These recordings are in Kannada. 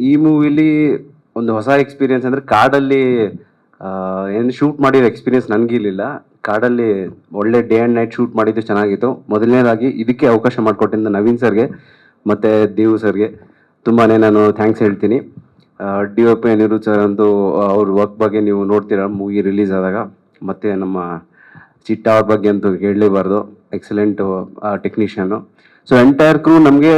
ಈ ಮೂವಿಲಿ ಒಂದು ಹೊಸ ಎಕ್ಸ್ಪೀರಿಯನ್ಸ್ ಅಂದರೆ ಕಾಡಲ್ಲಿ ಏನು ಶೂಟ್ ಮಾಡಿರೋ ಎಕ್ಸ್ಪೀರಿಯನ್ಸ್ ನನಗಿರಲಿಲ್ಲ. ಕಾಡಲ್ಲಿ ಒಳ್ಳೆ ಡೇ ಆ್ಯಂಡ್ ನೈಟ್ ಶೂಟ್ ಮಾಡಿದ್ದು ಚೆನ್ನಾಗಿತ್ತು. ಮೊದಲನೇದಾಗಿ ಇದಕ್ಕೆ ಅವಕಾಶ ಮಾಡಿಕೊಟ್ಟಿದ್ದ ನವೀನ್ ಸರ್ಗೆ ಮತ್ತು ದೇವು ಸರ್ಗೆ ತುಂಬಾ ನಾನು ಥ್ಯಾಂಕ್ಸ್ ಹೇಳ್ತೀನಿ. D O P Anirudh sir ಅಂತೂ ಅವ್ರ ವರ್ಕ್ ಬಗ್ಗೆ ನೀವು ನೋಡ್ತೀರ ಮೂವಿ ರಿಲೀಸ್ ಆದಾಗ. ಮತ್ತು ನಮ್ಮ ಚಿಟ್ಟ ಅವ್ರ ಬಗ್ಗೆ ಅಂತೂ ಹೇಳಲೇಬಾರ್ದು, ಎಕ್ಸಲೆಂಟು ಟೆಕ್ನಿಷಿಯನು. ಸೊ ಎಂಟೈರ್ ಕ್ರೂ ನಮಗೆ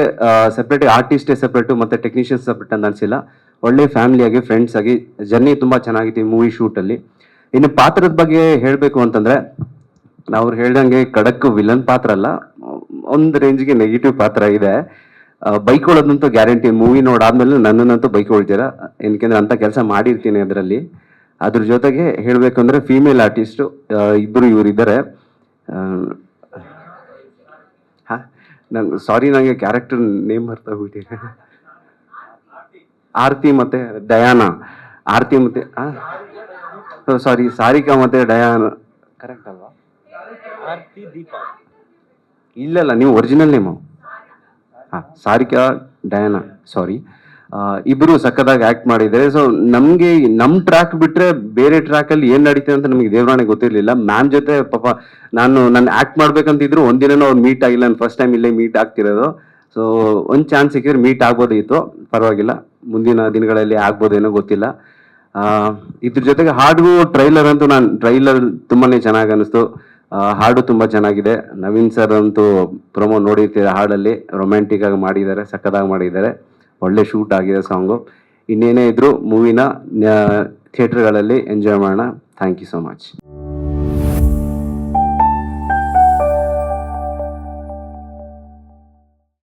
ಸಪ್ರೇಟ್ ಆರ್ಟಿಸ್ಟೇ ಸಪ್ರೇಟು ಮತ್ತು ಟೆಕ್ನಿಷಿಯನ್ಸ್ ಸಪ್ರೇಟ್ ಅಂತ ಅನಿಸಿಲ್ಲ. ಒಳ್ಳೆ ಫ್ಯಾಮಿಲಿಯಾಗಿ ಫ್ರೆಂಡ್ಸ್ ಆಗಿ ಜರ್ನಿ ತುಂಬ ಚೆನ್ನಾಗಿತ್ತು ಈ ಮೂವಿ ಶೂಟಲ್ಲಿ. ಇನ್ನು ಪಾತ್ರದ ಬಗ್ಗೆ ಹೇಳಬೇಕು ಅಂತಂದರೆ ಅವ್ರು ಹೇಳ್ದಂಗೆ ಖಡಕ್ ವಿಲನ್ ಪಾತ್ರ ಅಲ್ಲ, ಒಂದು ರೇಂಜ್ಗೆ ನೆಗೆಟಿವ್ ಪಾತ್ರ ಇದೆ. ಬೈಕೊಳ್ಳೋದಂತೂ ಗ್ಯಾರಂಟಿ. ಮೂವಿ ನೋಡಾದ್ಮೇಲೆ ನನ್ನನ್ನಂತೂ ಬೈಕೊಳ್ತೀರಾ, ಏನಕ್ಕೆಂದ್ರೆ ಅಂಥ ಕೆಲಸ ಮಾಡಿರ್ತೀನಿ ಅದರಲ್ಲಿ. ಅದ್ರ ಜೊತೆಗೆ ಹೇಳಬೇಕು ಅಂದರೆ ಫೀಮೇಲ್ ಆರ್ಟಿಸ್ಟು ಇಬ್ಬರು ಇವರಿದ್ದಾರೆ. ಹಾಂ ನಂಗೆ ಸಾರಿ, ನನಗೆ ಕ್ಯಾರೆಕ್ಟರ್ ನೇಮ್ ಮರ್ತೋಗ್ಬಿಟ್ಟಿದೆ. ಆರತಿ ಮತ್ತು ಡಯಾನಾ. ಆರತಿ ಮತ್ತು ಸಾರಿ ಸಾರಿಕಾ ಮತ್ತು ಡಯಾನಾ ಕರೆಕ್ಟ್ ಅಲ್ವಾ? ಇಲ್ಲ ನೀವು ಒರಿಜಿನಲ್ ನೇಮು. ಹಾಂ ಸಾರಿಕಾ ಡಯಾನಾ, ಸಾರಿ. ಇಬ್ಬರು ಸಕ್ಕದಾಗಿ ಆ್ಯಕ್ಟ್ ಮಾಡಿದ್ದಾರೆ. ಸೊ ನಮಗೆ ನಮ್ಮ ಟ್ರ್ಯಾಕ್ ಬಿಟ್ಟರೆ ಬೇರೆ ಟ್ರ್ಯಾಕಲ್ಲಿ ಏನು ನಡೀತದೆ ಅಂತ ನಮಗೆ ದೇವರಾಣೆ ಗೊತ್ತಿರಲಿಲ್ಲ. ಮ್ಯಾಮ್ ಜೊತೆ ಪಾಪ ನಾನು ಆ್ಯಕ್ಟ್ ಮಾಡ್ಬೇಕಂತಿದ್ರು ಒಂದಿನನೂ ಅವ್ರು ಮೀಟ್ ಆಗಿಲ್ಲ. ನಾನು ಫಸ್ಟ್ ಟೈಮ್ ಇಲ್ಲೇ ಮೀಟ್ ಆಗ್ತಿರೋದು. ಸೊ ಒಂದು ಚಾನ್ಸ್ ಸಿಕ್ಕಿದ್ರೆ ಮೀಟ್ ಆಗ್ಬೋದಿತ್ತು, ಪರವಾಗಿಲ್ಲ, ಮುಂದಿನ ದಿನಗಳಲ್ಲಿ ಆಗ್ಬೋದೇನೋ ಗೊತ್ತಿಲ್ಲ. ಇದ್ರ ಜೊತೆಗೆ ಹಾಡು ಟ್ರೈಲರ್ ಅಂತೂ ಟ್ರೈಲರ್ ತುಂಬಾ ಚೆನ್ನಾಗಿ ಅನ್ನಿಸ್ತು. ಹಾಡು ತುಂಬ ಚೆನ್ನಾಗಿದೆ. ನವೀನ್ ಸರ್ ಅಂತೂ ಪ್ರೊಮೋ ನೋಡಿರ್ತೀರ, ಹಾಡಲ್ಲಿ ರೊಮ್ಯಾಂಟಿಕ್ ಆಗಿ ಮಾಡಿದ್ದಾರೆ, ಸಕ್ಕದಾಗಿ ಮಾಡಿದ್ದಾರೆ. ಒಳ್ಳೆ ಶೂಟ್ ಆಗಿದೆ ಸಾಂಗು. ಇನ್ನೇನೇ ಇದ್ರೂ ಮೂವಿನ ಥಿಯೇಟ್ರ್ಗಳಲ್ಲಿ ಎಂಜಾಯ್ ಮಾಡೋಣ. Thank you so much.